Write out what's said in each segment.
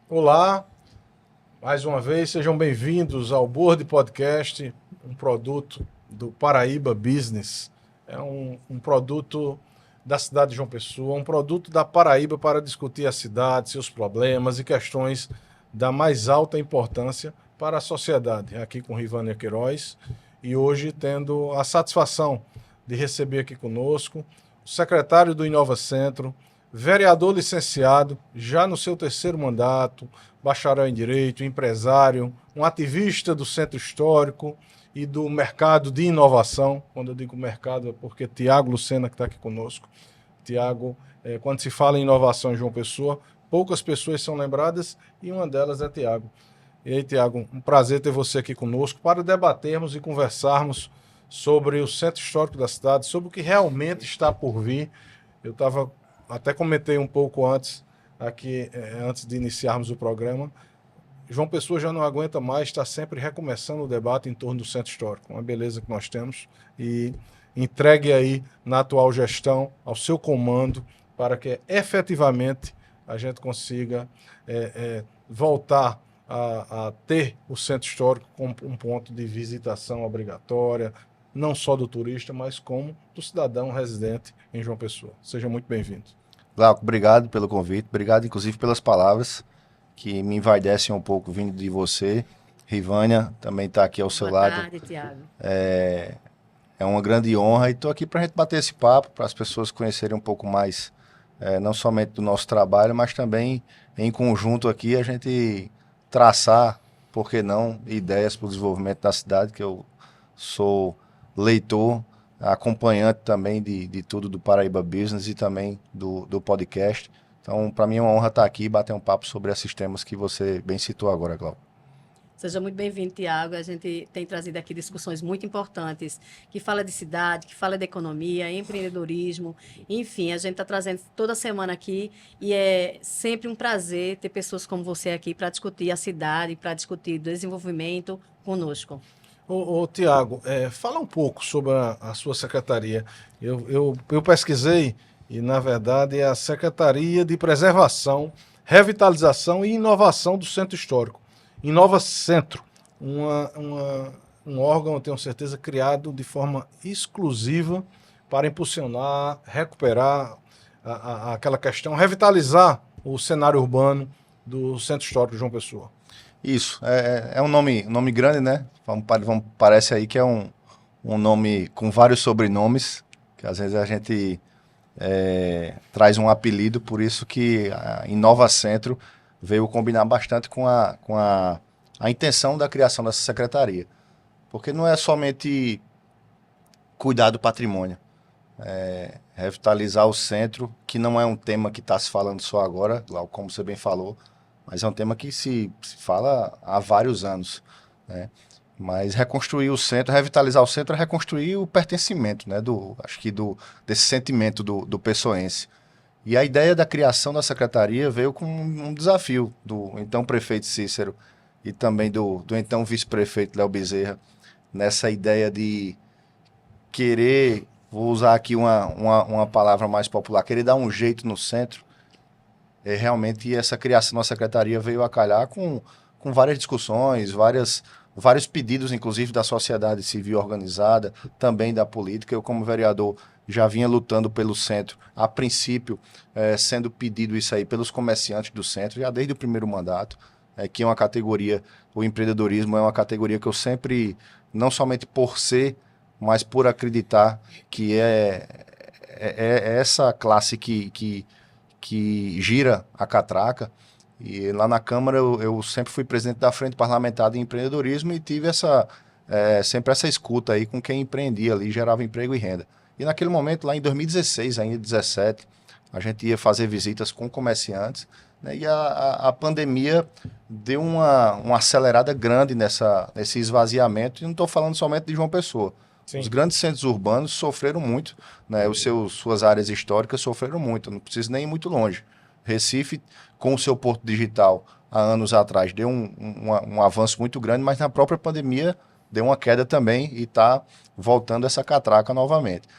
Olá, mais uma vez, sejam bem-vindos ao Board Podcast, um produto do Paraíba Business. É um produto da cidade de João Pessoa, um produto da Paraíba para discutir a cidade, seus problemas e questões da mais alta importância para a sociedade. Aqui com Rivânia Queiroz e hoje tendo a satisfação de receber aqui conosco o secretário do Inova Centro, vereador licenciado, já no seu terceiro mandato, bacharel em Direito, empresário, um ativista do Centro Histórico e do mercado de inovação. Quando eu digo mercado é porque Tiago Lucena, que está aqui conosco. Tiago, quando se fala em inovação em João Pessoa, poucas pessoas são lembradas e uma delas é Tiago. E aí, Tiago, um prazer ter você aqui conosco para debatermos e conversarmos sobre o Centro Histórico da cidade, sobre o que realmente está por vir. Eu estava até comentei um pouco antes, aqui, antes de iniciarmos o programa. João Pessoa já não aguenta mais, está sempre recomeçando o debate em torno do Centro Histórico. Uma beleza que nós temos. E entregue aí na atual gestão, ao seu comando, para que efetivamente a gente consiga voltar a ter o Centro Histórico como um ponto de visitação obrigatória, não só do turista, mas como do cidadão residente em João Pessoa. Seja muito bem-vindo. Glauco, obrigado pelo convite, obrigado inclusive pelas palavras que me envaidecem um pouco vindo de você. Rivânia também está aqui ao seu Boa lado. tarde, Tiago. É uma grande honra e estou aqui para a gente bater esse papo, para as pessoas conhecerem um pouco mais, não somente do nosso trabalho, mas também em conjunto aqui a gente traçar, por que não, ideias para o desenvolvimento da cidade, que eu sou leitor, acompanhante também de tudo do Paraíba Business e também do podcast. Então, para mim é uma honra estar aqui e bater um papo sobre esses temas que você bem citou agora, Glauco. Seja muito bem-vindo, Tiago. A gente tem trazido aqui discussões muito importantes, que fala de cidade, que fala de economia, empreendedorismo, enfim, a gente está trazendo toda semana aqui e é sempre um prazer ter pessoas como você aqui para discutir a cidade, para discutir desenvolvimento conosco. Tiago, fala um pouco sobre a sua secretaria. Eu pesquisei e, na verdade, é a Secretaria de Preservação, Revitalização e Inovação do Centro Histórico. Inova Centro, um órgão, eu tenho certeza, criado de forma exclusiva para impulsionar, recuperar aquela questão, revitalizar o cenário urbano do Centro Histórico de João Pessoa. Isso, é um nome grande, né? Parece aí que é um nome com vários sobrenomes, que às vezes a gente traz um apelido, por isso que a Inova Centro veio combinar bastante com a intenção da criação dessa secretaria. Porque não é somente cuidar do patrimônio, revitalizar o centro, que não é um tema que está se falando só agora, como você bem falou, mas é um tema que se fala há vários anos, né? Mas reconstruir o centro, revitalizar o centro é reconstruir o pertencimento, né? Desse sentimento do pessoense. E a ideia da criação da secretaria veio com um desafio do então prefeito Cícero e também do então vice-prefeito Léo Bezerra, nessa ideia de querer, vou usar aqui uma palavra mais popular, querer dar um jeito no centro. Realmente essa criação da secretaria veio a calhar com várias discussões, vários pedidos, inclusive da sociedade civil organizada, também da política. Eu, como vereador, já vinha lutando pelo centro, a princípio, sendo pedido isso aí pelos comerciantes do centro, já desde o primeiro mandato, que é uma categoria, o empreendedorismo é uma categoria que eu sempre, não somente por ser, mas por acreditar que é essa classe que gira a catraca. E lá na Câmara eu sempre fui presidente da Frente Parlamentar de Empreendedorismo e tive sempre essa escuta aí com quem empreendia ali, gerava emprego e renda. E naquele momento, lá em 2016, ainda 2017, a gente ia fazer visitas com comerciantes, né, e a pandemia deu uma acelerada grande nesse esvaziamento, e não estou falando somente de João Pessoa. Sim. Os grandes centros urbanos sofreram muito, né, suas áreas históricas sofreram muito, não preciso nem ir muito longe. Recife, com o seu porto digital, há anos atrás, deu um avanço muito grande, mas na própria pandemia deu uma queda também e está voltando essa catraca novamente.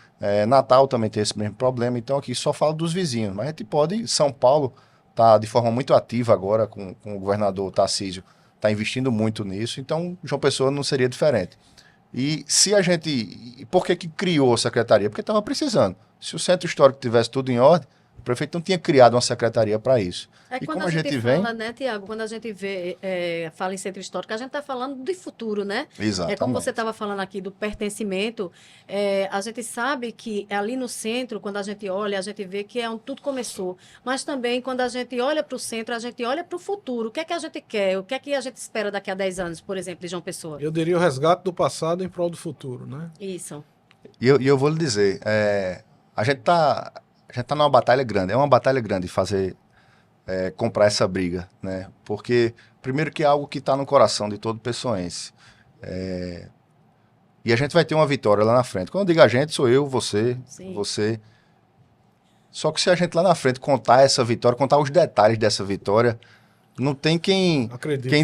Natal também tem esse mesmo problema, então aqui só falo dos vizinhos, mas a gente pode, São Paulo, está de forma muito ativa agora com o governador Tarcísio, está investindo muito nisso, então João Pessoa não seria diferente. E se a gente... E por que criou a secretaria? Porque estava precisando. Se o centro histórico tivesse tudo em ordem, o prefeito não tinha criado uma secretaria para isso. É E quando como a gente vem... fala, né, Tiago, quando a gente fala em centro histórico, a gente está falando de futuro, né? Exatamente. É como você estava falando aqui do pertencimento, a gente sabe que ali no centro, quando a gente olha, a gente vê que é onde tudo começou. Mas também, quando a gente olha para o centro, a gente olha para o futuro. O que é que a gente quer? O que é que a gente espera daqui a 10 anos, por exemplo, de João Pessoa? Eu diria o resgate do passado em prol do futuro, né? Isso. E eu vou lhe dizer, a gente tá numa batalha grande. É uma batalha grande comprar essa briga, né? Porque, primeiro que é algo que está no coração de todo pessoense. E a gente vai ter uma vitória lá na frente. Quando eu digo a gente, sou eu, você, Sim. você. Só que se a gente lá na frente contar essa vitória, contar os detalhes dessa vitória, não tem quem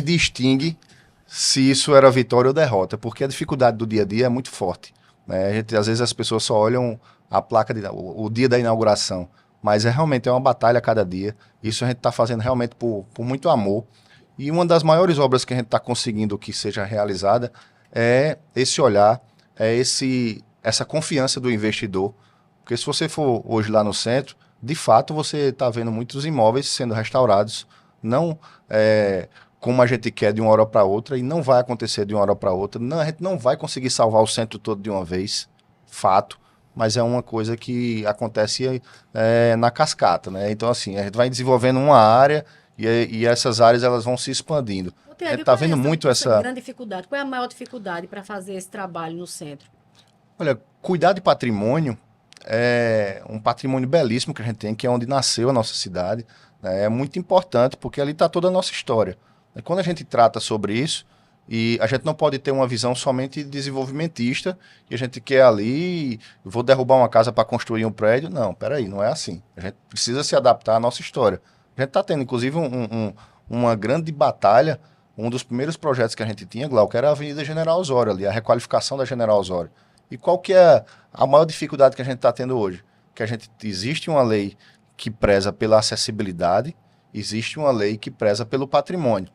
distingue se isso era vitória ou derrota, porque a dificuldade do dia a dia é muito forte, né? Às vezes as pessoas só olham a placa, o dia da inauguração, mas realmente é uma batalha a cada dia. Isso a gente está fazendo realmente por muito amor. E uma das maiores obras que a gente está conseguindo que seja realizada é esse olhar, essa confiança do investidor. Porque se você for hoje lá no centro, de fato você está vendo muitos imóveis sendo restaurados, não como a gente quer de uma hora para outra, e não vai acontecer de uma hora para outra. Não, a gente não vai conseguir salvar o centro todo de uma vez, fato, mas é uma coisa que acontece na cascata, né? Então, assim, a gente vai desenvolvendo uma área e essas áreas elas vão se expandindo. Tiago, a gente está vendo muito essa grande dificuldade. Qual é a maior dificuldade para fazer esse trabalho no centro? Olha, cuidar de patrimônio é um patrimônio belíssimo que a gente tem, que é onde nasceu a nossa cidade, né? É muito importante, porque ali está toda a nossa história. Quando a gente trata sobre isso, e a gente não pode ter uma visão somente desenvolvimentista, e a gente quer ali, vou derrubar uma casa para construir um prédio. Não, peraí, não é assim. A gente precisa se adaptar à nossa história. A gente está tendo, inclusive, uma grande batalha. Um dos primeiros projetos que a gente tinha, Glauco, era a Avenida General Osório, ali, a requalificação da General Osório. E qual que é a maior dificuldade que a gente está tendo hoje? Que existe uma lei que preza pela acessibilidade, existe uma lei que preza pelo patrimônio.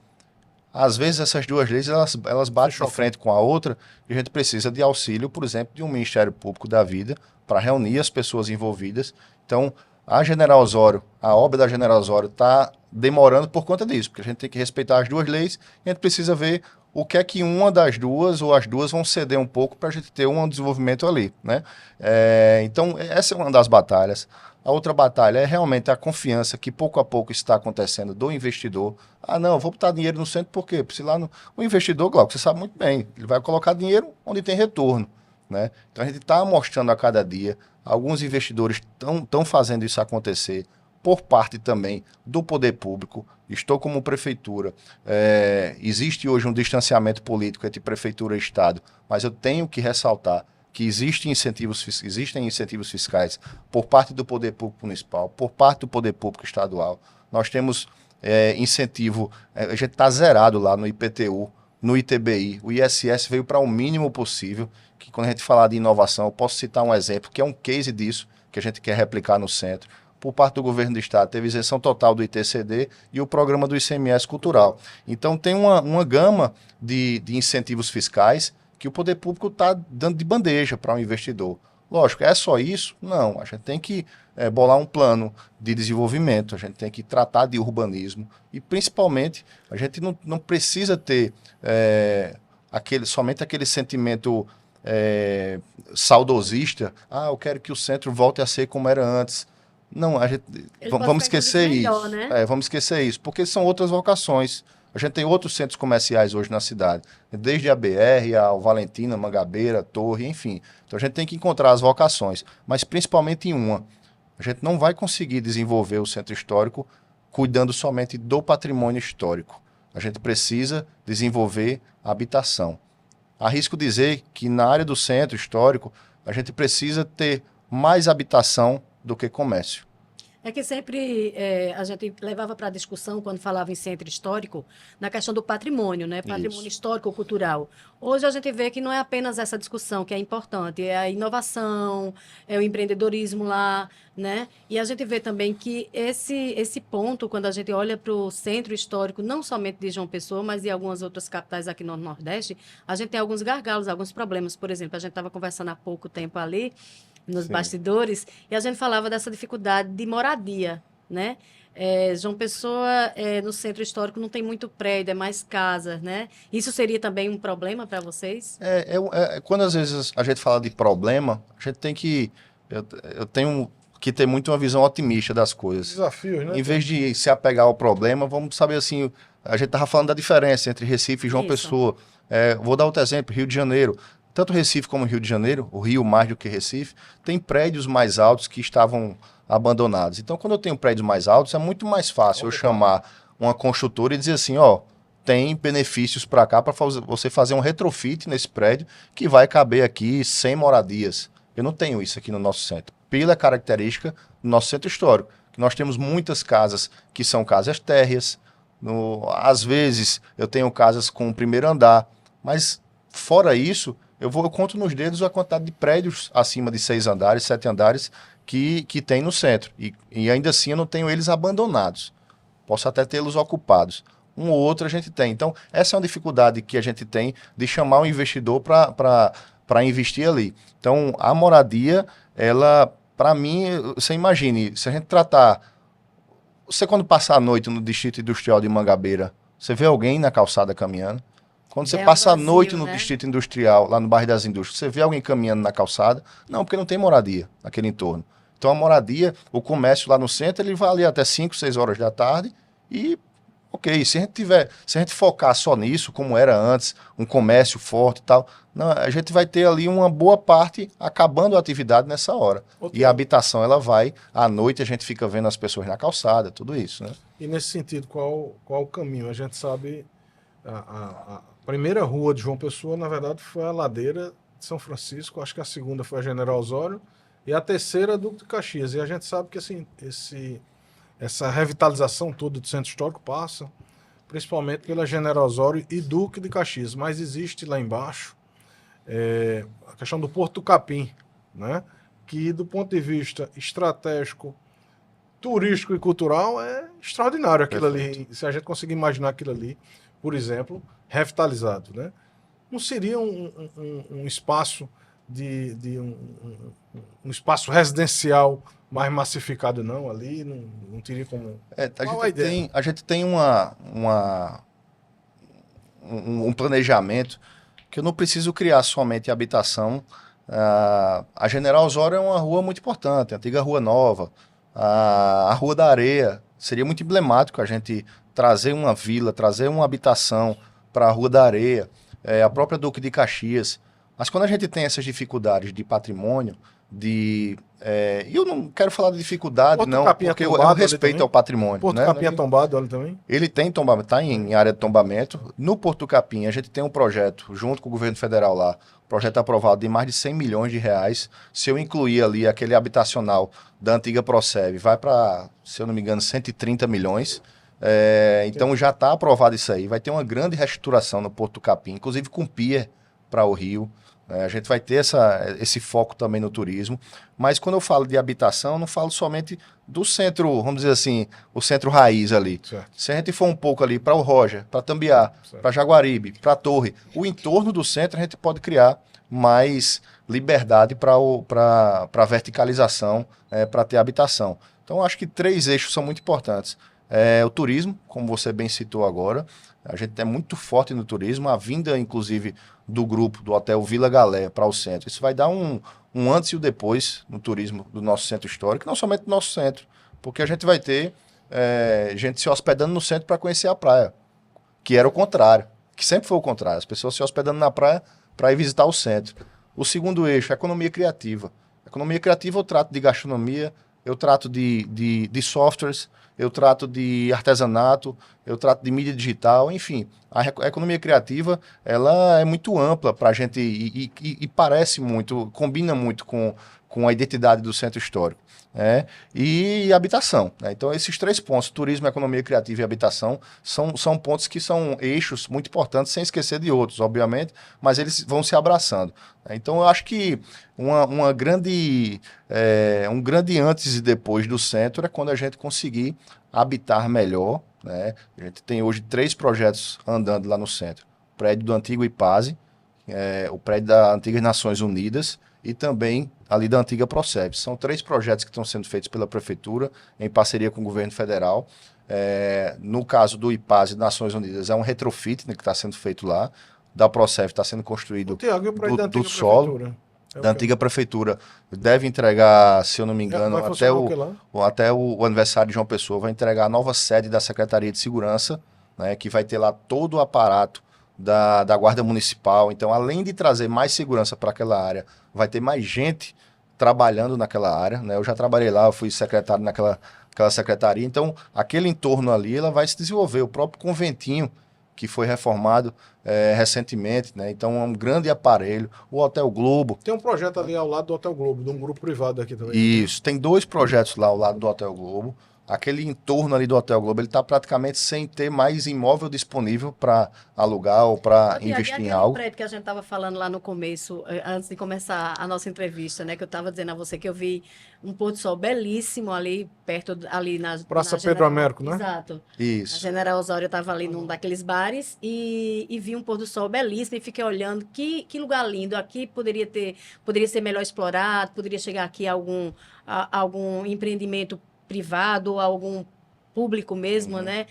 Às vezes essas duas leis elas batem de frente com a outra e a gente precisa de auxílio, por exemplo, de um Ministério Público da Vida para reunir as pessoas envolvidas. Então, a General Osório, a obra da General Osório está demorando por conta disso, porque a gente tem que respeitar as duas leis e a gente precisa ver o que é que uma das duas ou as duas vão ceder um pouco para a gente ter um desenvolvimento ali, né? Então, essa é uma das batalhas. A outra batalha é realmente a confiança que pouco a pouco está acontecendo do investidor. Ah, não, eu vou botar dinheiro no centro por quê? Porque lá o investidor, Glauco, você sabe muito bem, ele vai colocar dinheiro onde tem retorno, né? Então, a gente está mostrando a cada dia, alguns investidores estão fazendo isso acontecer por parte também do poder público. Estou como prefeitura. Existe hoje um distanciamento político entre prefeitura e Estado, mas eu tenho que ressaltar que existem incentivos fiscais por parte do poder público municipal, por parte do poder público estadual. Nós temos incentivo, a gente está zerado lá no IPTU, no ITBI. O ISS veio para o mínimo possível, que quando a gente falar de inovação, eu posso citar um exemplo, que é um case disso, que a gente quer replicar no centro. Por parte do governo do estado, teve isenção total do ITCD e o programa do ICMS cultural. Então tem uma gama de incentivos fiscais que o poder público está dando de bandeja para um investidor. Lógico, é só isso? Não, a gente tem que bolar um plano de desenvolvimento, a gente tem que tratar de urbanismo e, principalmente, a gente não precisa ter somente aquele sentimento saudosista. Ah, eu quero que o centro volte a ser como era antes. Não, vamos esquecer isso. Né? Vamos esquecer isso, porque são outras vocações. A gente tem outros centros comerciais hoje na cidade, desde a BR, ao Valentina, Mangabeira, Torre, enfim. Então a gente tem que encontrar as vocações, mas principalmente em uma. A gente não vai conseguir desenvolver o centro histórico cuidando somente do patrimônio histórico. A gente precisa desenvolver a habitação. Arrisco dizer que na área do centro histórico, a gente precisa ter mais habitação do que comércio. É que sempre a gente levava para a discussão, quando falava em centro histórico, na questão do patrimônio, né? Patrimônio histórico, cultural. Hoje a gente vê que não é apenas essa discussão que é importante, é a inovação, é o empreendedorismo lá, né? E a gente vê também que esse ponto, quando a gente olha para o centro histórico, não somente de João Pessoa, mas de algumas outras capitais aqui no Nordeste, a gente tem alguns gargalos, alguns problemas. Por exemplo, a gente estava conversando há pouco tempo ali, nos Sim. bastidores, e a gente falava dessa dificuldade de moradia, né? João Pessoa, no centro histórico, não tem muito prédio, é mais casas, né? Isso seria também um problema para vocês? Quando às vezes a gente fala de problema, a gente tem que. Eu tenho que ter muito uma visão otimista das coisas. Desafios, né? Em vez de se apegar ao problema, vamos saber assim. A gente estava falando da diferença entre Recife e João Isso. Pessoa. Vou dar outro exemplo: Rio de Janeiro. Tanto Recife como Rio de Janeiro, o Rio mais do que Recife, tem prédios mais altos que estavam abandonados. Então, quando eu tenho prédios mais altos, é muito mais fácil eu chamar uma construtora e dizer assim, ó, tem benefícios para cá para você fazer um retrofit nesse prédio que vai caber aqui 100 moradias. Eu não tenho isso aqui no nosso centro, pela característica do nosso centro histórico, que nós temos muitas casas que são casas térreas, às vezes eu tenho casas com o primeiro andar, mas fora isso, eu conto nos dedos a quantidade de prédios acima de 6 andares, 7 andares que tem no centro. E ainda assim eu não tenho eles abandonados. Posso até tê-los ocupados. Um ou outro a gente tem. Então, essa é uma dificuldade que a gente tem de chamar o investidor para investir ali. Então, a moradia, ela, para mim, você imagine, se a gente tratar... Você quando passa a noite no Distrito Industrial de Mangabeira, você vê alguém na calçada caminhando? Quando você passa a noite no Distrito Industrial, lá no bairro das Indústrias, você vê alguém caminhando na calçada? Não, porque não tem moradia naquele entorno. Então a moradia, o comércio lá no centro, ele vai ali até 5, 6 horas da tarde e, ok, se a gente focar só nisso, como era antes, um comércio forte e tal, não, a gente vai ter ali uma boa parte acabando a atividade nessa hora. E a habitação, ela vai, à noite a gente fica vendo as pessoas na calçada, tudo isso, né? E nesse sentido, qual o caminho? A gente sabe... A primeira rua de João Pessoa, na verdade, foi a ladeira de São Francisco, acho que a segunda foi a General Osório, e a terceira Duque de Caxias. E a gente sabe que assim, essa revitalização toda do centro histórico passa principalmente pela General Osório e Duque de Caxias, mas existe lá embaixo a questão do Porto do Capim, né? Que do ponto de vista estratégico, turístico e cultural é extraordinário aquilo ali. Se a gente conseguir imaginar aquilo ali, por exemplo, revitalizado, né? Não seria um espaço um espaço residencial mais massificado, não, ali? Não teria como... A gente tem um planejamento que eu não preciso criar somente habitação. A General Osório é uma rua muito importante, a antiga Rua Nova, a Rua da Areia. Seria muito emblemático a gente trazer uma vila, trazer uma habitação para a Rua da Areia, a própria Duque de Caxias. Mas quando a gente tem essas dificuldades de patrimônio, eu não quero falar de dificuldade, Porto não, Capim porque é eu tombado respeito ao patrimônio. Porto né? Capim é tombado ali também? Ele tem tombamento, está em área de tombamento. No Porto Capim, a gente tem um projeto, junto com o governo federal lá, projeto aprovado de mais de 100 milhões de reais. Se eu incluir ali aquele habitacional da antiga Proceb, vai para, se eu não me engano, 130 milhões. Então já está aprovado isso aí. Vai ter uma grande reestruturação no Porto Capim, inclusive com pier para o Rio. A gente vai ter esse foco também no turismo. Mas quando eu falo de habitação, eu não falo somente do centro, vamos dizer assim, o centro raiz ali. Certo. Se a gente for um pouco ali para o Roger, para Tambiá, para Jaguaribe, para a Torre, o entorno do centro a gente pode criar mais liberdade para a verticalização, para ter habitação. Então, eu acho que 3 eixos são muito importantes. O turismo, como você bem citou agora, a gente é muito forte no turismo, a vinda, inclusive, do grupo, do Hotel Vila Galé para o centro. Isso vai dar um antes e um depois no turismo do nosso centro histórico, não somente do nosso centro, porque a gente vai ter gente se hospedando no centro para conhecer a praia, que era o contrário, que sempre foi o contrário, as pessoas se hospedando na praia para ir visitar o centro. O segundo eixo, economia criativa. Economia criativa eu trato de gastronomia, eu trato de softwares, eu trato de artesanato, eu trato de mídia digital, enfim. A economia criativa, ela é muito ampla para a gente e parece muito, combina muito com a identidade do centro histórico. E habitação. Né? Então, esses 3 pontos, turismo, economia criativa e habitação, são pontos que são eixos muito importantes, sem esquecer de outros, obviamente, mas eles vão se abraçando. Né? Então, eu acho que um grande antes e depois do centro é quando a gente conseguir habitar melhor. Né? A gente tem hoje 3 projetos andando lá no centro. O prédio do antigo IPASE, o prédio da antiga Nações Unidas e também ali da antiga Procep. São 3 projetos que estão sendo feitos pela Prefeitura, em parceria com o governo federal. No caso do IPASE e Nações Unidas, é um retrofit, né, que está sendo feito lá. Da Procep está sendo construído Tiago, e o prédio da do antiga solo. prefeitura? Da antiga Prefeitura. Deve entregar, se eu não me engano, Vai até funcionar o que lá? até o aniversário de João Pessoa, vai entregar a nova sede da Secretaria de Segurança, né, que vai ter lá todo o aparato da Guarda Municipal. Então, além de trazer mais segurança para aquela área, vai ter mais gente trabalhando naquela área. Né? Eu já trabalhei lá, eu fui secretário naquela secretaria. Então, aquele entorno ali, ela vai se desenvolver. O próprio conventinho, que foi reformado recentemente, né? Então é um grande aparelho. O Hotel Globo. Tem um projeto ali ao lado do Hotel Globo, de um grupo privado aqui também. Isso, tem 2 projetos lá ao lado do Hotel Globo. Aquele entorno ali do Hotel Globo, ele está praticamente sem ter mais imóvel disponível para alugar ou para investir em algo. O prédio que a gente estava falando lá no começo, antes de começar a nossa entrevista, né? Que eu estava dizendo a você que eu vi um pôr do sol belíssimo ali perto, ali na Praça na Pedro Américo, né? Exato. A Isso. General Osório estava ali num daqueles bares e vi um pôr do sol belíssimo e fiquei olhando que lugar lindo. Aqui poderia ser melhor explorado, poderia chegar aqui algum empreendimento privado ou algum público mesmo, né?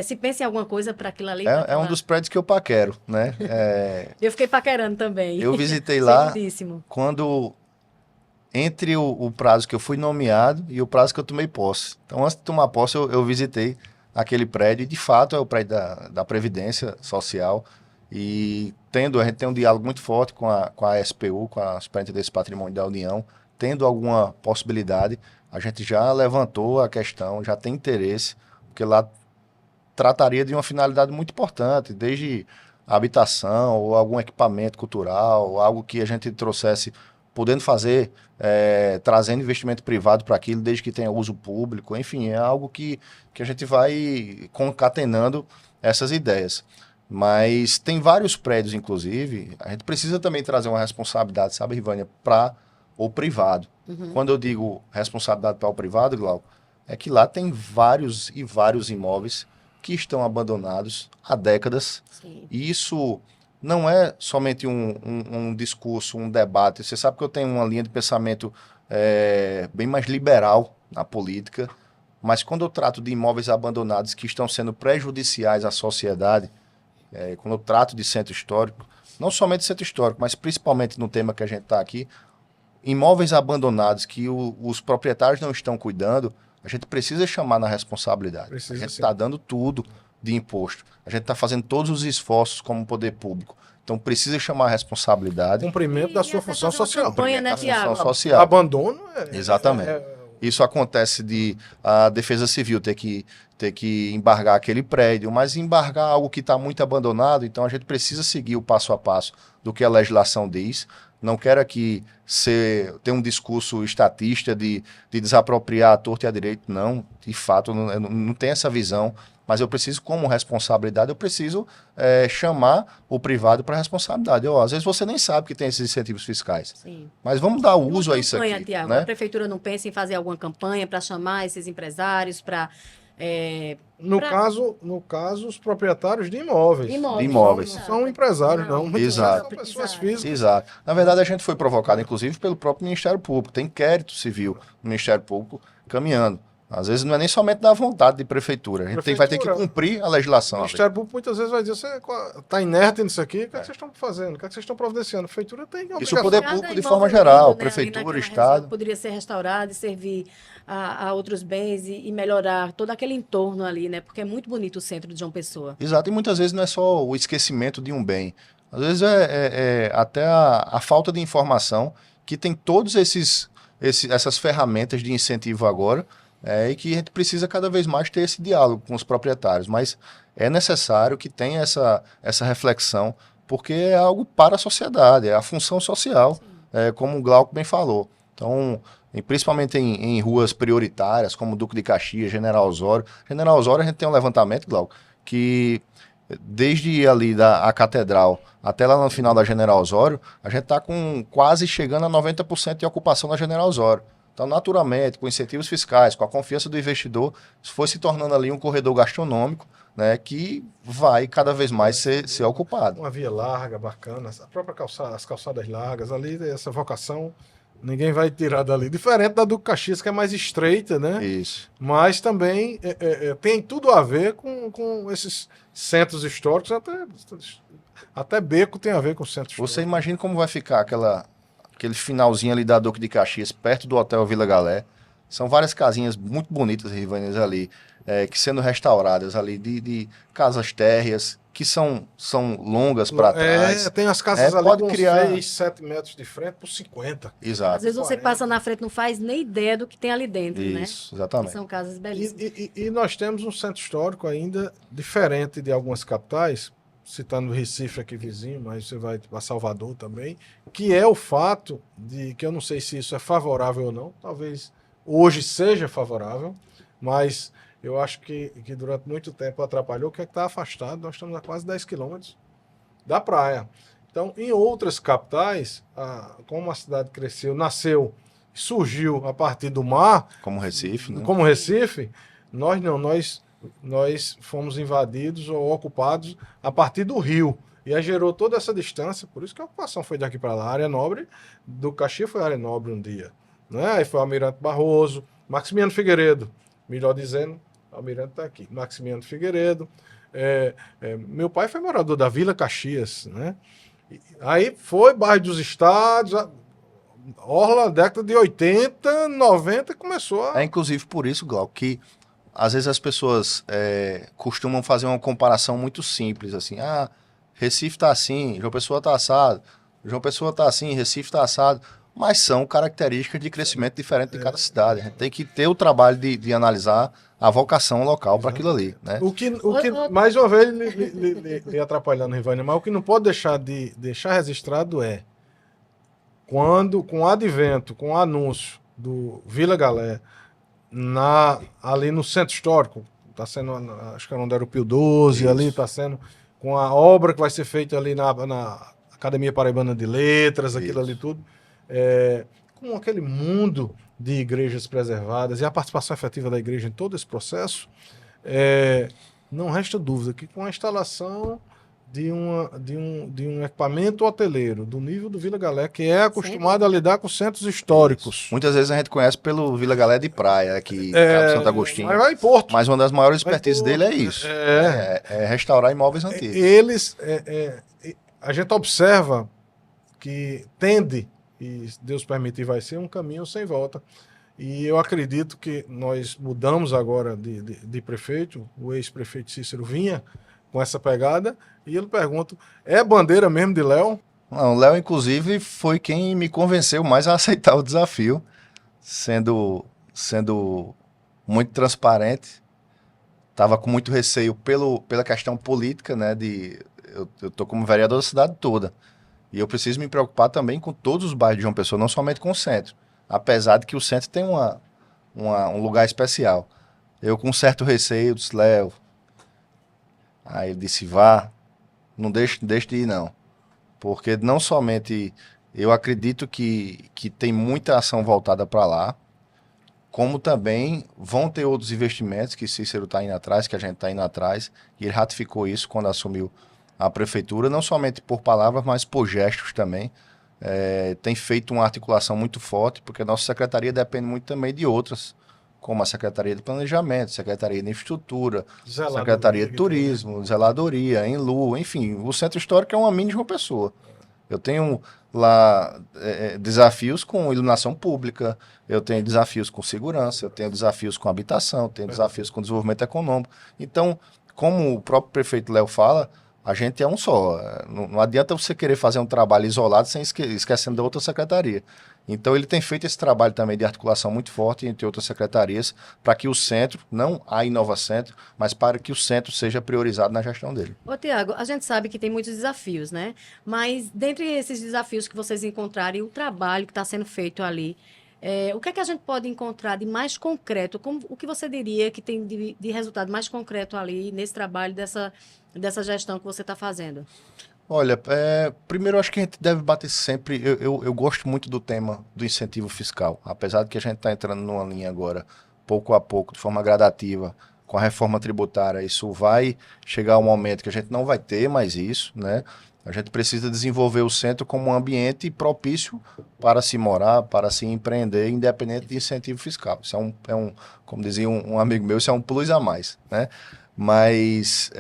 Se pensa em alguma coisa para aquilo ali. É um dos prédios que eu paquero, né? Eu fiquei paquerando também. Eu visitei lá Seguidíssimo. quando entre o prazo que eu fui nomeado e o prazo que eu tomei posse. Então, antes de tomar posse, eu visitei aquele prédio, e de fato é o prédio da Previdência Social, e a gente tem um diálogo muito forte com a SPU, com a Superintendência desse Patrimônio da União, tendo alguma possibilidade, a gente já levantou a questão, já tem interesse, porque lá trataria de uma finalidade muito importante, desde habitação ou algum equipamento cultural, ou algo que a gente trouxesse, podendo fazer, trazendo investimento privado para aquilo, desde que tenha uso público, enfim, é algo que a gente vai concatenando essas ideias. Mas tem vários prédios, inclusive, a gente precisa também trazer uma responsabilidade, sabe, Rivânia, para o privado. Uhum. Quando eu digo responsabilidade para o privado, Glauco, é que lá tem vários e vários imóveis que estão abandonados há décadas. Sim. E isso não é somente um discurso, um debate. Você sabe que eu tenho uma linha de pensamento bem mais liberal na política, mas quando eu trato de imóveis abandonados que estão sendo prejudiciais à sociedade, quando eu trato de centro histórico, não somente centro histórico, mas principalmente no tema que a gente está aqui, imóveis abandonados que os proprietários não estão cuidando, a gente precisa chamar na responsabilidade. Precisa, a gente sim. está dando tudo de imposto. A gente está fazendo todos os esforços como poder público. Então precisa chamar a responsabilidade. Cumprimento da sua função social. Campanha, né, A função Tiago? social. Abandono Exatamente. Isso acontece de a Defesa Civil ter que embargar aquele prédio, mas embargar algo que está muito abandonado, então a gente precisa seguir o passo a passo do que a legislação diz. Não quero aqui ter um discurso estatista de desapropriar a torto e a direito, não. De fato, eu não tenho essa visão, mas eu preciso, como responsabilidade, eu preciso chamar o privado para responsabilidade. Às vezes você nem sabe que tem esses incentivos fiscais. Sim. Mas vamos dar Uma uso a isso campanha, aqui. Tiago, Né? a prefeitura não pensa em fazer alguma campanha para chamar esses empresários para No caso, os proprietários de imóveis. Imóveis. De imóveis. Não são empresários, não. Muitas vezes Exato. são pessoas físicas. Exato. Na verdade, a gente foi provocado, inclusive, pelo próprio Ministério Público. Tem inquérito civil no Ministério Público caminhando. Às vezes não é nem somente da vontade de prefeitura. A gente vai ter que cumprir a O legislação. Ministério Público muitas vezes vai dizer, você está inerte nisso aqui, o que, é que vocês estão fazendo? O que, é que vocês estão providenciando? A prefeitura tem Isso obrigação. o poder Cada público de imóvel forma lindo, geral, né, prefeitura, ali naquela Estado. região, poderia ser restaurado e servir a outros bens e melhorar todo aquele entorno ali, né? Porque é muito bonito o centro de João Pessoa. Exato, e muitas vezes não é só o esquecimento de um bem. Às vezes é até a falta de informação que tem todas essas ferramentas de incentivo agora, e que a gente precisa cada vez mais ter esse diálogo com os proprietários, mas é necessário que tenha essa reflexão, porque é algo para a sociedade, é a função social, como o Glauco bem falou. Então, principalmente em ruas prioritárias, como Duque de Caxias, General Osório. General Osório a gente tem um levantamento, Glauco, que desde ali a Catedral até lá no final da General Osório, a gente está com quase chegando a 90% de ocupação na General Osório. Então, naturalmente, com incentivos fiscais, com a confiança do investidor, isso foi se tornando ali um corredor gastronômico, né, que vai cada vez mais ser ocupado. Uma via larga, bacana, a própria calçada, as calçadas largas, ali, essa vocação, ninguém vai tirar dali. Diferente da do Caxias, que é mais estreita, né? Isso. Mas também tem tudo a ver com esses centros históricos, até Beco tem a ver com centro histórico. Você imagina como vai ficar aquele finalzinho ali da Duque de Caxias, perto do Hotel Vila Galé. São várias casinhas muito bonitas, Rivanes, ali, que sendo restauradas ali, de casas térreas, que são longas para trás. Tem as casas ali pode com criar 6, 7 metros de frente por 50. Exato. Às vezes você 40. passa na frente, não faz nem ideia do que tem ali dentro, né? Isso, exatamente. Que são casas belíssimas. E nós temos um centro histórico ainda diferente de algumas capitais, citando o Recife aqui vizinho, mas você vai para Salvador também, que é o fato de que eu não sei se isso é favorável ou não, talvez hoje seja favorável, mas eu acho que durante muito tempo atrapalhou, que é que está afastado, nós estamos a quase 10 quilômetros da praia. Então, em outras capitais, como a cidade cresceu, nasceu, surgiu a partir do mar, Como Recife, né? como Recife, nós não, nós fomos invadidos ou ocupados a partir do rio. E aí gerou toda essa distância, por isso que a ocupação foi daqui para lá. A área nobre do Caxias foi a área nobre um dia. Né? Aí foi o Almirante Barroso, Maximiano Figueiredo, melhor dizendo, o Almirante está aqui, Maximiano Figueiredo. Meu pai foi morador da Vila Caxias, né? Aí foi bairro dos Estados, orla, década de 80, 90, começou a... É inclusive por isso, Glauco, que às vezes as pessoas costumam fazer uma comparação muito simples, assim, Recife tá assim, João Pessoa tá assado, João Pessoa tá assim, Recife tá assado, mas são características de crescimento diferente de cada cidade. A gente tem que ter o trabalho de analisar a vocação local para aquilo ali, né? O que mais uma vez, lhe atrapalhando, Rivânia, mas o que não pode deixar registrado é quando, com o advento, com o anúncio do Vila Galé, ali no centro histórico, está sendo, acho que é onde era o Pio XII, ali está sendo, com a obra que vai ser feita ali na Academia Paraibana de Letras, aquilo ali tudo, com aquele mundo de igrejas preservadas e a participação efetiva da igreja em todo esse processo, não resta dúvida que com a instalação de um equipamento hoteleiro do nível do Vila Galé, que é acostumado a lidar com centros históricos. Muitas vezes a gente conhece pelo Vila Galé de Praia, aqui em Santo Agostinho. Mas vai em Porto. Mas uma das maiores expertises dele é isso. É restaurar imóveis antigos. A gente observa que tende, e Deus permitir vai ser, um caminho sem volta. E eu acredito que nós mudamos agora de prefeito, o ex-prefeito Cícero vinha com essa pegada, e ele pergunta, é bandeira mesmo de Léo? Não, o Léo, inclusive, foi quem me convenceu mais a aceitar o desafio, sendo muito transparente. Estava com muito receio pela questão política, né? Eu estou como vereador da cidade toda, e eu preciso me preocupar também com todos os bairros de João Pessoa, não somente com o centro, apesar de que o centro tem um lugar especial. Eu, com certo receio, disse, Léo... Aí ele disse, não deixe de ir não, porque não somente eu acredito que tem muita ação voltada para lá, como também vão ter outros investimentos que Cícero está indo atrás, que a gente está indo atrás, e ele ratificou isso quando assumiu a prefeitura, não somente por palavras, mas por gestos também. Tem feito uma articulação muito forte, porque a nossa secretaria depende muito também de outras, como a Secretaria de Planejamento, Secretaria de Infraestrutura, Secretaria de Turismo, Zeladoria, Enlu, enfim, o Centro Histórico é uma mini João Pessoa. Eu tenho lá desafios com iluminação pública, eu tenho desafios com segurança, eu tenho desafios com habitação, eu tenho desafios com desenvolvimento econômico. Então, como o próprio prefeito Léo fala, A gente é um só. Não adianta você querer fazer um trabalho isolado sem esquecendo da outra secretaria. Então, ele tem feito esse trabalho também de articulação muito forte entre outras secretarias, para que o centro, não a Inova Centro, mas para que o centro seja priorizado na gestão dele. Ô, Tiago, a gente sabe que tem muitos desafios, né? Mas, dentre esses desafios que vocês encontrarem, o trabalho que está sendo feito ali, o que é que a gente pode encontrar de mais concreto? O que você diria que tem de resultado mais concreto ali nesse trabalho, dessa gestão que você está fazendo? Olha, primeiro eu acho que a gente deve bater sempre. Eu gosto muito do tema do incentivo fiscal, apesar de que a gente está entrando numa linha agora, pouco a pouco, de forma gradativa, com a reforma tributária. Isso vai chegar um momento que a gente não vai ter mais isso, né? A gente precisa desenvolver o centro como um ambiente propício para se morar, para se empreender, independente de incentivo fiscal. Isso como dizia um amigo meu, isso é um plus a mais, né? Mas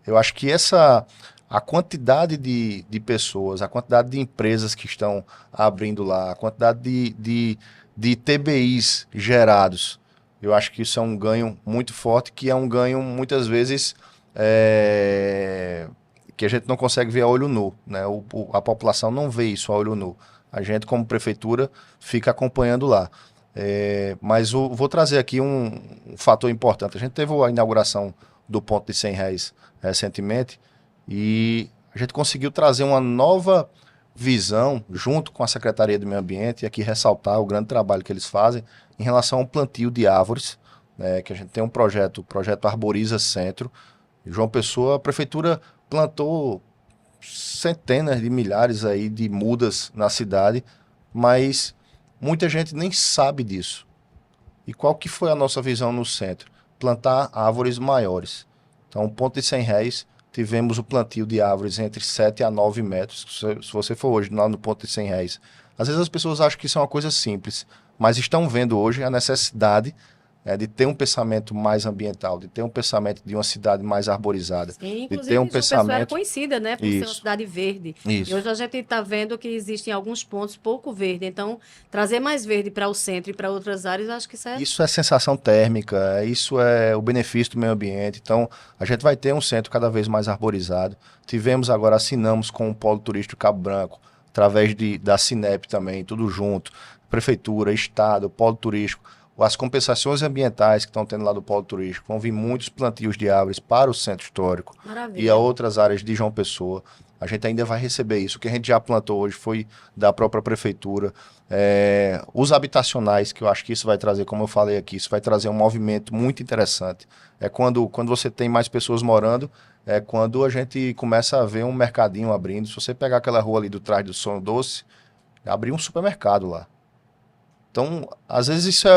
eu acho que a quantidade de pessoas, a quantidade de empresas que estão abrindo lá, a quantidade de TBIs gerados, eu acho que isso é um ganho muito forte, que é um ganho, muitas vezes, que a gente não consegue ver a olho nu, né? A população não vê isso a olho nu. A gente, como prefeitura, fica acompanhando lá. Mas vou trazer aqui um fator importante. A gente teve a inauguração do ponto de R$ 100 recentemente, e a gente conseguiu trazer uma nova visão junto com a Secretaria do Meio Ambiente e aqui ressaltar o grande trabalho que eles fazem em relação ao plantio de árvores, né, que a gente tem um projeto, o projeto Arboriza Centro. João Pessoa, a prefeitura plantou centenas de milhares aí de mudas na cidade, mas muita gente nem sabe disso. E qual que foi a nossa visão no centro? Plantar árvores maiores. Então, o ponto de R$ 100, tivemos o plantio de árvores entre 7 a 9 metros. Se você for hoje lá no ponto de R$ 100, às vezes as pessoas acham que isso é uma coisa simples, mas estão vendo hoje a necessidade de ter um pensamento mais ambiental, de ter um pensamento de uma cidade mais arborizada, Sim, de ter um João Pessoa era pensamento... conhecida, né, por ser uma Isso, cidade verde. isso. E hoje a gente está vendo que existem alguns pontos pouco verde. Então, trazer mais verde para o centro e para outras áreas, eu acho que isso é... Isso é sensação térmica, isso é o benefício do meio ambiente. Então, a gente vai ter um centro cada vez mais arborizado. Tivemos agora, assinamos com o Polo Turístico Cabo Branco, através da Cinep também, tudo junto. Prefeitura, Estado, Polo Turístico. As compensações ambientais que estão tendo lá do Polo Turístico, vão vir muitos plantios de árvores para o Centro Histórico. Maravilha. E a outras áreas de João Pessoa. A gente ainda vai receber isso. O que a gente já plantou hoje foi da própria prefeitura. Os habitacionais, que eu acho que isso vai trazer, como eu falei aqui, isso vai trazer um movimento muito interessante. Quando você tem mais pessoas morando, quando a gente começa a ver um mercadinho abrindo. Se você pegar aquela rua ali do trás do Sonho Doce, abrir um supermercado lá. Então, às vezes isso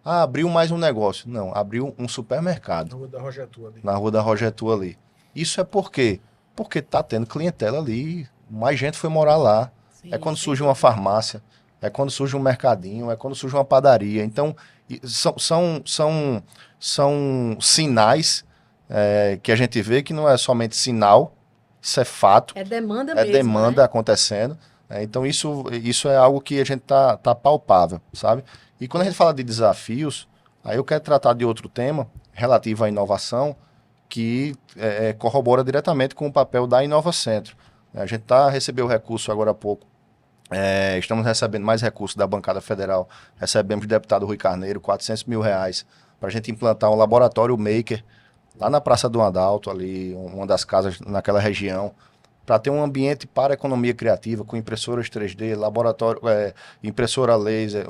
abriu mais um negócio. Não, abriu um supermercado. Na Rua da Rogetua ali. Na Rua da Rogetua ali. Isso é por quê? Porque está tendo clientela ali, mais gente foi morar lá. Sim, Quando sim. surge uma farmácia, quando surge um mercadinho, quando surge uma padaria. Então, são sinais que a gente vê que não é somente sinal, isso é fato. É demanda É mesmo, demanda né? acontecendo. Então, isso é algo que a gente tá palpável, sabe? E quando a gente fala de desafios, aí eu quero tratar de outro tema relativo à inovação, que corrobora diretamente com o papel da Inova Centro. A gente recebeu recurso agora há pouco. Estamos recebendo mais recursos da bancada federal. Recebemos do deputado Rui Carneiro, R$ 400 mil, para a gente implantar um laboratório maker lá na Praça do Adalto, ali, uma das casas naquela região, para ter um ambiente para a economia criativa, com impressoras 3D, laboratório, impressora laser,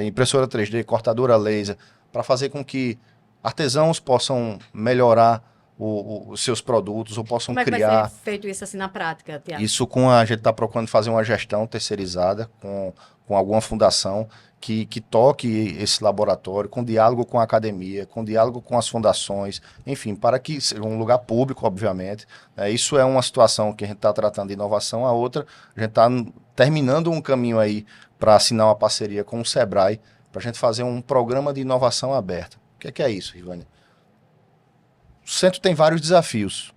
impressora 3D, cortadora laser, para fazer com que artesãos possam melhorar os seus produtos, ou possam Como é que criar. vai ser feito isso assim na prática, Tiago? Isso a gente está procurando fazer uma gestão terceirizada com alguma fundação que toque esse laboratório, com diálogo com a academia, com diálogo com as fundações, enfim, para que seja um lugar público, obviamente. Isso é uma situação que a gente está tratando de inovação. A outra, a gente está terminando um caminho aí para assinar uma parceria com o Sebrae, para a gente fazer um programa de inovação aberta. O que é isso, Rivânia? O centro tem vários desafios,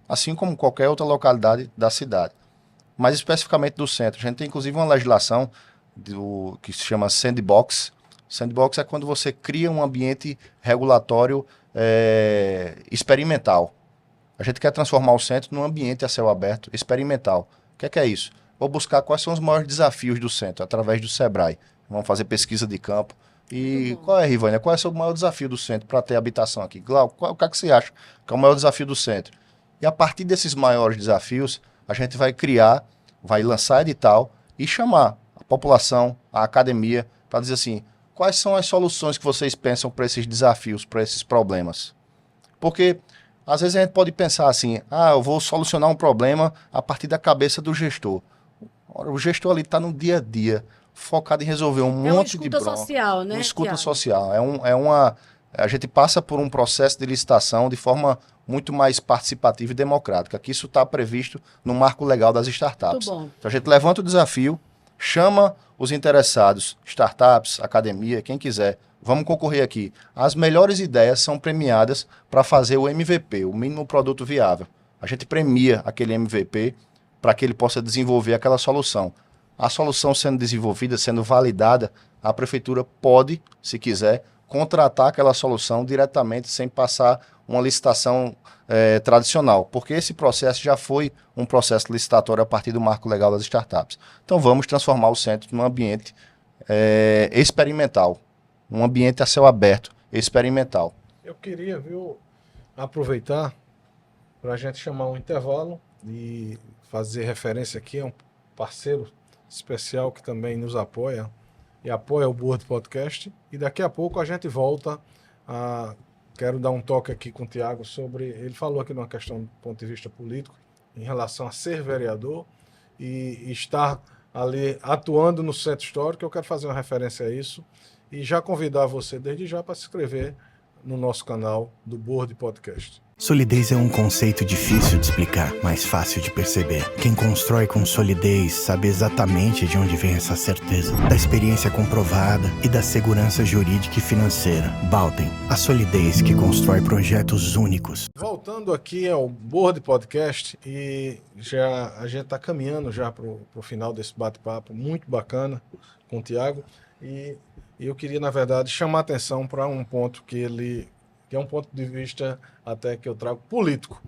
assim como qualquer outra localidade da cidade. Mas especificamente do centro. A gente tem inclusive uma legislação que se chama Sandbox. Sandbox é quando você cria um ambiente regulatório experimental. A gente quer transformar o centro num ambiente a céu aberto, experimental. O que é isso? Vou buscar quais são os maiores desafios do centro, através do Sebrae. Vamos fazer pesquisa de campo. E qual é, Rivânia, qual é o maior desafio do centro para ter habitação aqui? Glauco, o que é que você acha que é o maior desafio do centro? E a partir desses maiores desafios, a gente vai criar, vai lançar edital e chamar a população, a academia, para dizer assim, quais são as soluções que vocês pensam para esses desafios, para esses problemas? Porque às vezes a gente pode pensar assim, eu vou solucionar um problema a partir da cabeça do gestor. Ora, o gestor ali está no dia a dia, focado em resolver um monte de escuta social, né, uma escuta Tiago? social. A gente passa por um processo de licitação de forma muito mais participativa e democrática, que isso está previsto no marco legal das startups. Muito bom. Então a gente levanta o desafio, chama os interessados, startups, academia, quem quiser, vamos concorrer aqui. As melhores ideias são premiadas para fazer o MVP, o mínimo produto viável. A gente premia aquele MVP para que ele possa desenvolver aquela solução. A solução sendo desenvolvida, sendo validada, a prefeitura pode, se quiser, contratar aquela solução diretamente, sem passar uma licitação tradicional, porque esse processo já foi um processo licitatório a partir do marco legal das startups. Então vamos transformar o centro num ambiente experimental, um ambiente a céu aberto, experimental. Eu queria, aproveitar para a gente chamar um intervalo e fazer referência aqui a um parceiro especial que também nos apoia e apoia o Board Podcast. E daqui a pouco a gente volta a... Quero dar um toque aqui com o Tiago sobre... Ele falou aqui numa questão do ponto de vista político, em relação a ser vereador e estar ali atuando no centro histórico. Eu quero fazer uma referência a isso e já convidar você desde já para se inscrever no nosso canal do Board Podcast. Solidez é um conceito difícil de explicar, mas fácil de perceber. Quem constrói com solidez sabe exatamente de onde vem essa certeza, da experiência comprovada e da segurança jurídica e financeira. Baltem, a solidez que constrói projetos únicos. Voltando aqui ao Board Podcast, e a gente está caminhando já para o final desse bate-papo muito bacana com o Tiago, e eu queria, na verdade, chamar a atenção para um ponto que é um ponto de vista até que eu trago político.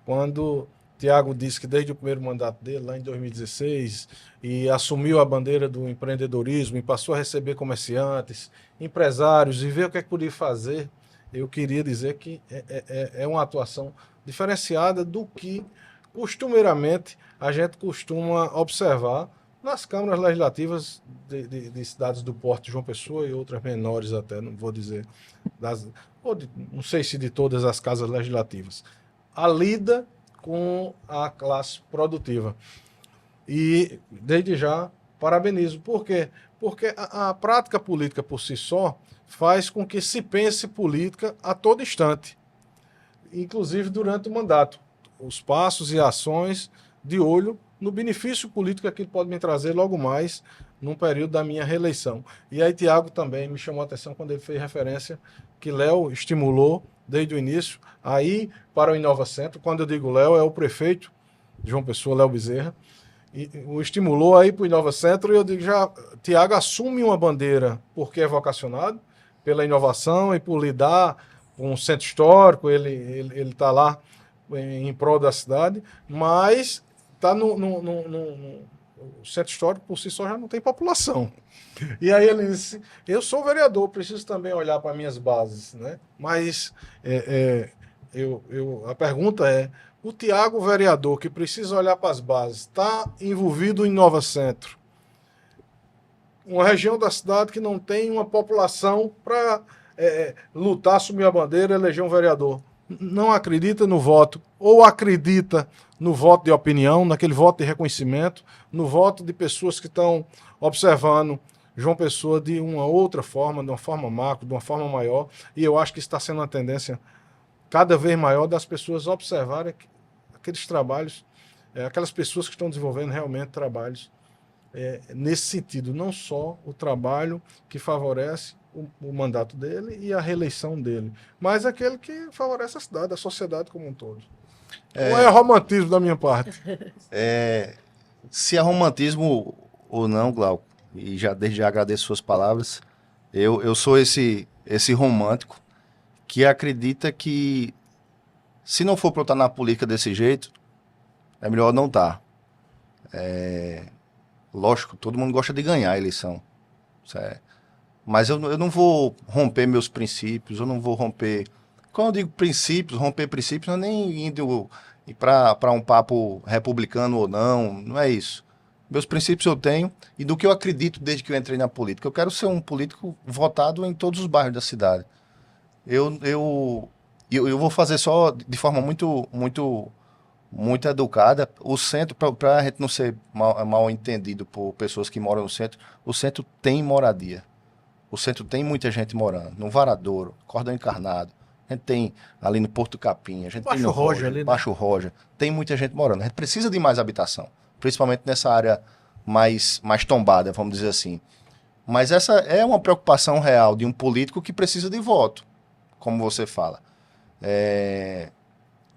Quando Tiago disse que desde o primeiro mandato dele, lá em 2016, e assumiu a bandeira do empreendedorismo e passou a receber comerciantes, empresários e ver o que é que podia fazer, eu queria dizer que é uma atuação diferenciada do que costumeiramente a gente costuma observar nas câmaras legislativas de cidades do porte de João Pessoa e outras menores até, não vou dizer, não sei se de todas as casas legislativas. A lida com a classe produtiva. E, desde já, parabenizo. Por quê? Porque a prática política por si só faz com que se pense política a todo instante, inclusive durante o mandato. Os passos e ações de olho no benefício político que ele pode me trazer logo mais num período da minha reeleição. E aí Tiago também me chamou a atenção quando ele fez referência que Léo estimulou desde o início aí para o Inova Centro. Quando eu digo Léo, é o prefeito de João Pessoa, Léo Bezerra, e o estimulou aí para o Inova Centro, e eu digo já, Tiago assume uma bandeira porque é vocacionado pela inovação e por lidar com o centro histórico, ele está lá em prol da cidade, mas está o centro histórico por si só já não tem população. E aí ele disse, eu sou vereador, preciso também olhar para minhas bases, né? Mas a pergunta é, o Tiago vereador que precisa olhar para as bases, está envolvido em Nova Centro, uma região da cidade que não tem uma população para lutar, assumir a bandeira, eleger um vereador, não acredita no voto, ou acredita no voto de opinião, naquele voto de reconhecimento, no voto de pessoas que estão observando João Pessoa de uma outra forma, de uma forma macro, de uma forma maior, e eu acho que está sendo uma tendência cada vez maior das pessoas observarem aqueles trabalhos, aquelas pessoas que estão desenvolvendo realmente trabalhos nesse sentido, não só o trabalho que favorece o mandato dele e a reeleição dele, mas aquele que favorece a cidade, a sociedade como um todo. Não é romantismo da minha parte. Se é romantismo ou não, Glauco, e desde já agradeço suas palavras, eu sou esse romântico que acredita que Se não for para eu estar na política desse jeito, é melhor não estar. Lógico, todo mundo gosta de ganhar a eleição. Mas eu não vou romper meus princípios, eu não vou romper... Quando eu digo princípios, romper princípios, não é nem indo para um papo republicano ou não é isso. Meus princípios eu tenho e do que eu acredito desde que eu entrei na política. Eu quero ser um político votado em todos os bairros da cidade. Eu vou fazer só de forma muito educada. O centro, para a gente não ser mal entendido por pessoas que moram no centro, o centro tem moradia. O centro tem muita gente morando. No Varadouro, Cordão Encarnado. A gente tem ali no Porto Capim, a gente tem no Roja, ali, né? Baixo Roja. Tem muita gente morando. A gente precisa de mais habitação, principalmente nessa área mais tombada, vamos dizer assim. Mas essa é uma preocupação real de um político que precisa de voto, como você fala.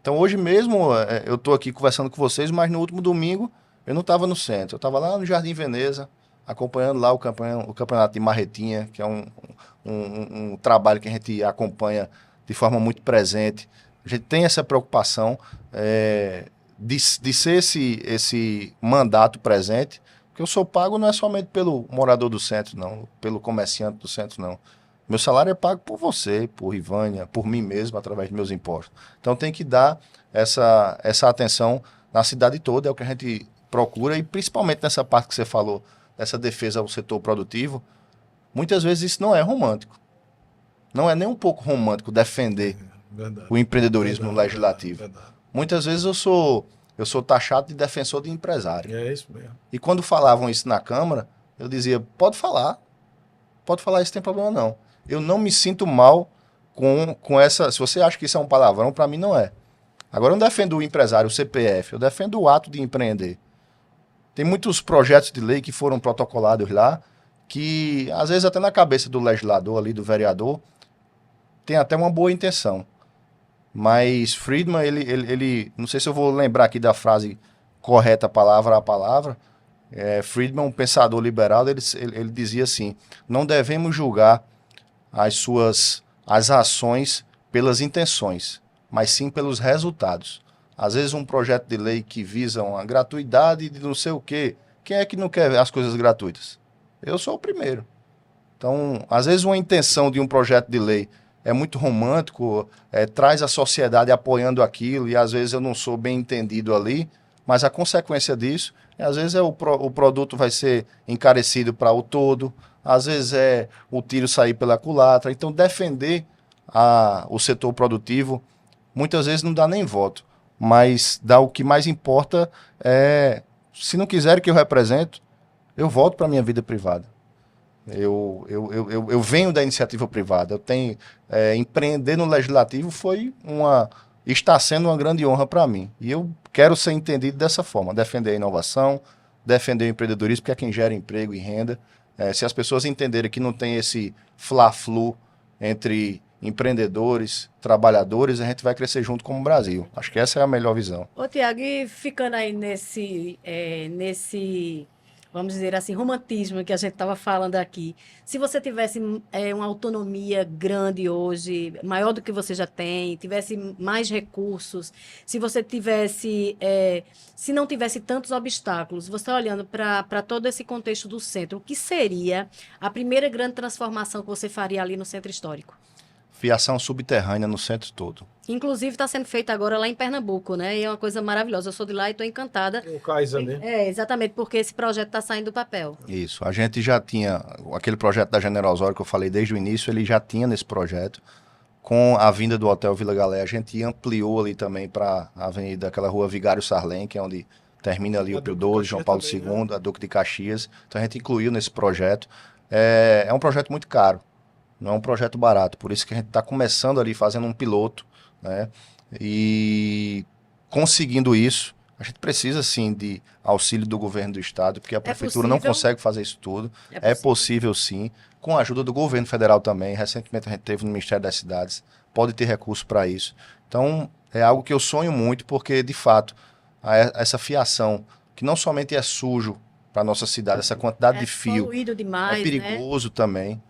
Então, hoje mesmo, eu estou aqui conversando com vocês, mas no último domingo eu não estava no centro. Eu estava lá no Jardim Veneza, acompanhando lá o campeonato de Marretinha, que é um trabalho que a gente acompanha de forma muito presente. A gente tem essa preocupação de ser esse mandato presente, porque eu sou pago não é somente pelo morador do centro, não, pelo comerciante do centro, não. Meu salário é pago por você, por Ivânia, por mim mesmo, através dos meus impostos. Então tem que dar essa atenção na cidade toda, é o que a gente procura, e principalmente nessa parte que você falou, essa defesa ao setor produtivo, muitas vezes isso não é romântico. Não é nem um pouco romântico defender o empreendedorismo legislativo. Verdade. Muitas vezes eu sou taxado de defensor de empresário. É isso mesmo. E quando falavam isso na Câmara, eu dizia, pode falar isso, tem problema não. Eu não me sinto mal com essa... Se você acha que isso é um palavrão, para mim não é. Agora eu não defendo o empresário, o CPF, eu defendo o ato de empreender. Tem muitos projetos de lei que foram protocolados lá, que às vezes até na cabeça do legislador ali, do vereador, tem até uma boa intenção. Mas Friedman, ele não sei se eu vou lembrar aqui da frase correta, palavra a palavra, Friedman, um pensador liberal, ele dizia assim, não devemos julgar as ações pelas intenções, mas sim pelos resultados. Às vezes um projeto de lei que visa uma gratuidade de não sei o quê, quem é que não quer as coisas gratuitas? Eu sou o primeiro. Então, às vezes uma intenção de um projeto de lei é muito romântico, traz a sociedade apoiando aquilo, e às vezes eu não sou bem entendido ali, mas a consequência disso, às vezes o produto vai ser encarecido para o todo, às vezes o tiro sair pela culatra. Então, defender o setor produtivo, muitas vezes não dá nem voto, mas o que mais importa se não quiserem que eu represento, eu volto para a minha vida privada. Eu venho da iniciativa privada. Eu tenho empreender no legislativo está sendo uma grande honra para mim. E eu quero ser entendido dessa forma, defender a inovação, defender o empreendedorismo, que é quem gera emprego e renda. Se as pessoas entenderem que não tem esse fla-flu entre empreendedores, trabalhadores, a gente vai crescer junto como Brasil. Acho que essa é a melhor visão. Ô, Tiago, e ficando aí nesse vamos dizer assim, romantismo que a gente estava falando aqui, se você tivesse uma autonomia grande hoje, maior do que você já tem, tivesse mais recursos, se você tivesse, se não tivesse tantos obstáculos, você olhando para todo esse contexto do centro, o que seria a primeira grande transformação que você faria ali no centro histórico? Fiação subterrânea no centro todo. Inclusive está sendo feita agora lá em Pernambuco, né? E é uma coisa maravilhosa. Eu sou de lá e estou encantada. O cais ali. Exatamente, porque esse projeto está saindo do papel. Isso. A gente já tinha, aquele projeto da General Osório que eu falei desde o início, ele já tinha nesse projeto. Com a vinda do Hotel Vila Galé, a gente ampliou ali também para a avenida, aquela rua Vigário Sarlen, que é onde termina ali o Pio XII, João Paulo II, né? A Duque de Caxias. Então a gente incluiu nesse projeto. É um projeto muito caro. Não é um projeto barato, por isso que a gente está começando ali, fazendo um piloto, né? E conseguindo isso, a gente precisa sim de auxílio do governo do estado, porque a prefeitura não consegue fazer isso tudo. É possível sim, com a ajuda do governo federal também. Recentemente a gente teve no Ministério das Cidades, pode ter recurso para isso. Então é algo que eu sonho muito, porque de fato essa fiação, que não somente é sujo para a nossa cidade, essa quantidade de fio, poluído demais, é perigoso, né? Também.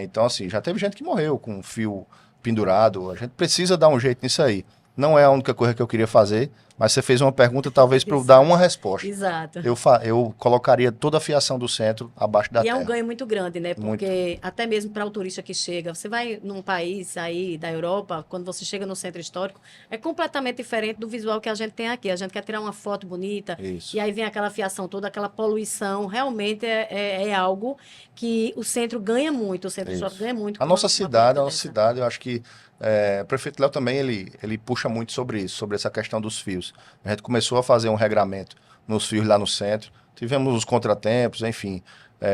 Então, assim, já teve gente que morreu com fio pendurado. A gente precisa dar um jeito nisso aí. Não é a única coisa que eu queria fazer, mas você fez uma pergunta talvez para eu dar uma resposta. Exato. Eu colocaria toda a fiação do centro abaixo da E terra. é um ganho muito grande, né? Muito. Porque até mesmo para o turista que chega, você vai num país aí da Europa, quando você chega no centro histórico, é completamente diferente do visual que a gente tem aqui. A gente quer tirar uma foto bonita, Isso. e aí vem aquela fiação toda, aquela poluição. Realmente é algo que o centro ganha muito, o centro Isso. histórico ganha muito. A com nossa uma cidade, política dessa. eu acho que o prefeito Léo também, ele puxa muito sobre isso, sobre essa questão dos fios. A gente começou a fazer um regramento nos fios lá no centro, tivemos os contratempos, enfim,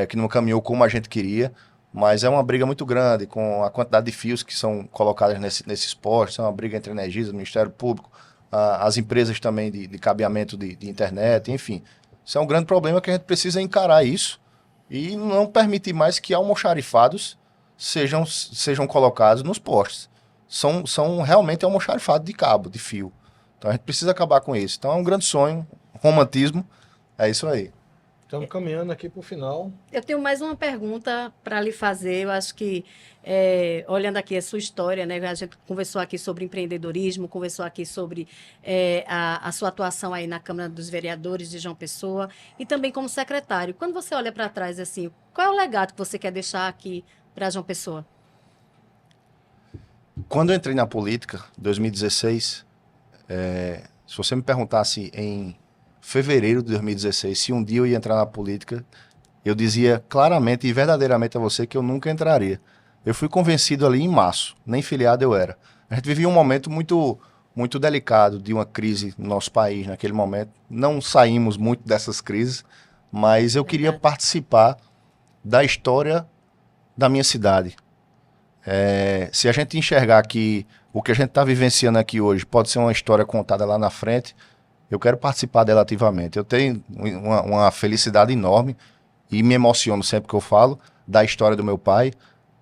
que não caminhou como a gente queria, mas é uma briga muito grande com a quantidade de fios que são colocados nesses postes, é uma briga entre a Energisa, o Ministério Público, as empresas também de cabeamento de internet, enfim. Isso é um grande problema que a gente precisa encarar isso e não permitir mais que almoxarifados sejam colocados nos postes. São realmente almoxarifado de cabo, de fio. Então a gente precisa acabar com isso. Então é um grande sonho, romantismo, é isso aí. Estamos caminhando aqui para o final. Eu tenho mais uma pergunta para lhe fazer. Eu acho que, olhando aqui a sua história, né, a gente conversou aqui sobre empreendedorismo, conversou aqui sobre a sua atuação aí na Câmara dos Vereadores de João Pessoa e também como secretário. Quando você olha para trás, assim, qual é o legado que você quer deixar aqui para João Pessoa? Quando eu entrei na política, em 2016, se você me perguntasse em fevereiro de 2016 se um dia eu ia entrar na política, eu dizia claramente e verdadeiramente a você que eu nunca entraria. Eu fui convencido ali em março, nem filiado eu era. A gente vivia um momento muito, muito delicado de uma crise no nosso país naquele momento. Não saímos muito dessas crises, mas eu queria participar da história da minha cidade. Se a gente enxergar que o que a gente está vivenciando aqui hoje pode ser uma história contada lá na frente, eu quero participar dela ativamente. Eu tenho uma felicidade enorme e me emociono sempre que eu falo da história do meu pai.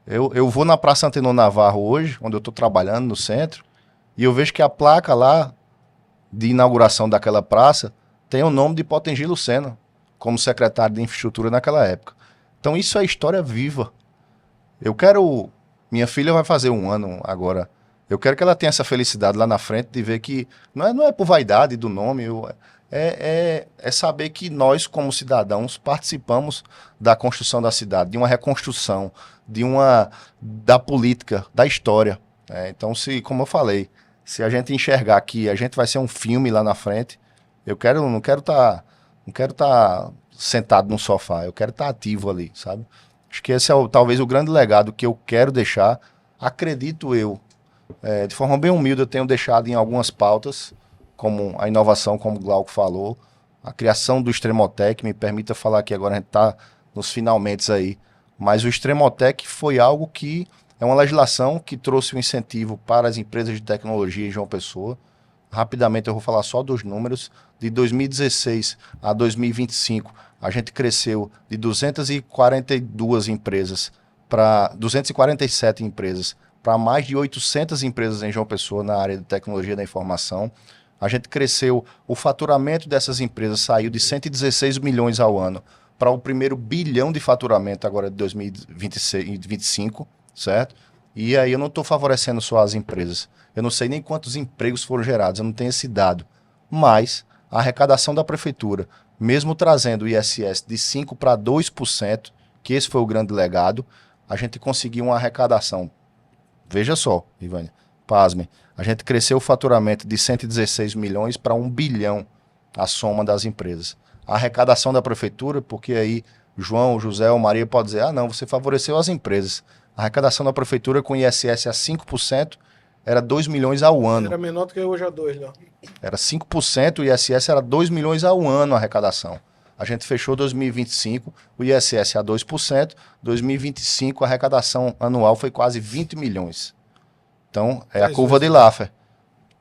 Eu vou na Praça Antenor Navarro hoje, onde eu estou trabalhando no centro, e eu vejo que a placa lá de inauguração daquela praça tem o nome de Potengi Lucena, como secretário de infraestrutura naquela época. Então isso é história viva. Minha filha vai fazer 1 ano agora. Eu quero que ela tenha essa felicidade lá na frente de ver que não é por vaidade do nome, é saber que nós, como cidadãos, participamos da construção da cidade, de uma reconstrução, da política, da história. Então, como eu falei, se a gente enxergar que a gente vai ser um filme lá na frente, não quero estar sentado no sofá, eu quero estar ativo ali, sabe? Acho que esse é talvez o grande legado que eu quero deixar, acredito eu. De forma bem humilde, eu tenho deixado em algumas pautas, como a inovação, como o Glauco falou, a criação do Extremotec, me permita falar que agora a gente está nos finalmente aí, mas o Extremotec foi algo que é uma legislação que trouxe um incentivo para as empresas de tecnologia em João Pessoa. Rapidamente eu vou falar só dos números. De 2016 a 2025, a gente cresceu de 242 empresas para 247 empresas, para mais de 800 empresas em João Pessoa na área de tecnologia da informação. A gente cresceu, o faturamento dessas empresas saiu de 116 milhões ao ano para o primeiro bilhão de faturamento agora de 2025, certo? E aí eu não estou favorecendo só as empresas. Eu não sei nem quantos empregos foram gerados, eu não tenho esse dado. Mas a arrecadação da prefeitura, mesmo trazendo o ISS de 5% para 2%, que esse foi o grande legado, a gente conseguiu uma arrecadação. Veja só, Ivânia, pasmem. A gente cresceu o faturamento de 116 milhões para 1 bilhão, a soma das empresas. A arrecadação da prefeitura, porque aí João, José ou Maria pode dizer, não, você favoreceu as empresas. A arrecadação da prefeitura com ISS a 5% era 2 milhões ao ano. Era menor do que hoje a 2, Léo. Era 5%, o ISS era 2 milhões ao ano a arrecadação. A gente fechou 2025, o ISS a 2%, 2025 a arrecadação anual foi quase 20 milhões. Então, é a curva de Laffer.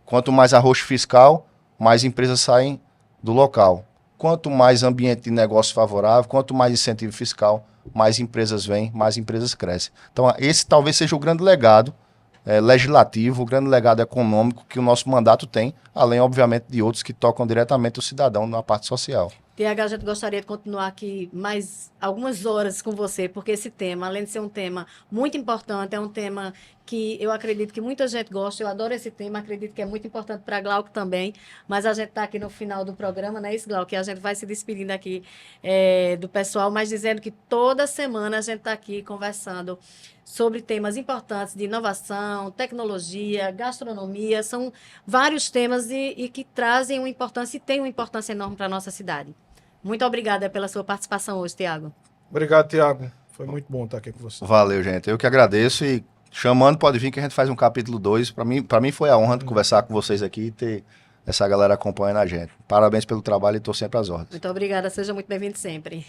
Quanto mais arroxo fiscal, mais empresas saem do local. Quanto mais ambiente de negócio favorável, quanto mais incentivo fiscal, mais empresas vêm, mais empresas crescem. Então, esse talvez seja o grande legado legislativo, o grande legado econômico que o nosso mandato tem, além, obviamente, de outros que tocam diretamente o cidadão na parte social. Tiago, a gente gostaria de continuar aqui mais algumas horas com você, porque esse tema, além de ser um tema muito importante, é um tema que eu acredito que muita gente gosta, eu adoro esse tema, acredito que é muito importante para a Glauco também, mas a gente está aqui no final do programa, não é isso, Glauco? Que a gente vai se despedindo aqui do pessoal, mas dizendo que toda semana a gente está aqui conversando sobre temas importantes de inovação, tecnologia, gastronomia, são vários temas e que trazem uma importância e têm uma importância enorme para a nossa cidade. Muito obrigada pela sua participação hoje, Tiago. Obrigado, Tiago. Foi muito bom estar aqui com você. Valeu, gente. Eu que agradeço e chamando, pode vir que a gente faz um capítulo 2. Para mim foi a honra de conversar com vocês aqui e ter essa galera acompanhando a gente. Parabéns pelo trabalho e estou sempre às ordens. Muito obrigada, seja muito bem-vindo sempre.